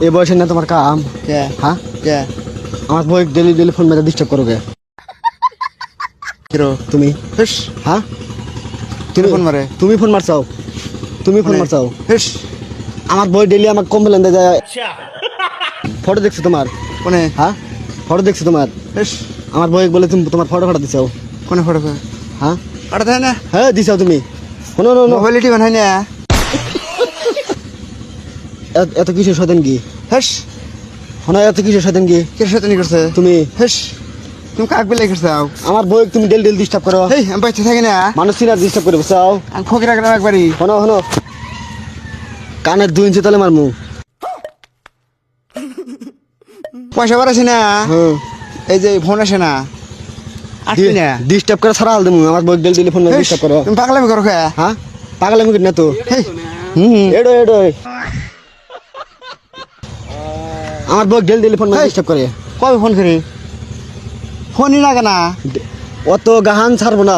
এ বয়সে না তোমার কাম কে হ্যাঁ কে আমার বই ডেলি ফোন মেরে ডিস্টার্ব করোগে কিরো তুমি হেস হ্যাঁ তুমি ফোন মারে তুমি ফোন মারছাও তুমি ফোন মারছাও হেস আমার বই ডেলি আমার কমপ্লেন দেয় যায় ফটো দেখছি তোমার কোনে হ্যাঁ ফটো দেখছি তোমার হেস আমার বই বলে তুমি তোমার ফটো দিছাও কোনে ফটো হ্যাঁ আরে তাই না হ্যাঁ দিছাও তুমি শোনো মোবাইল এটি বানাই না এত কিছু শয়তান কি হেস শোনো এত কিছু শয়তান কি কে শয়তানি করছে তুমি হেস তুমি কাক বিলাই করছাও আমার বই তুমি ডেলি ডিস্টার্ব করো হেই আমি বাইতে থাকি না মানুষ চিনার ডিস্টার্ব করে বসাও আমি ফকির রাখলাম একবারই শোনো কানের 2 ইঞ্চি তালে মারমু পয়সা বাড়াছি না হ্যাঁ এই যে ফোন আসে না আসবি না ডিস্টার্ব করে ছাড়া হাল দেবো আমার বই ডেলি ফোন হেস, ডিস্টার্ব করো তুমি পাগলামি করো কে হ্যাঁ পাগল আমি না তো হেই এডো আমার বই ডেলি ফোন হেই। ডিস্টার্ব করে কবে ফোন করি ফোনই লাগে না অত গাহান ছাড়বো না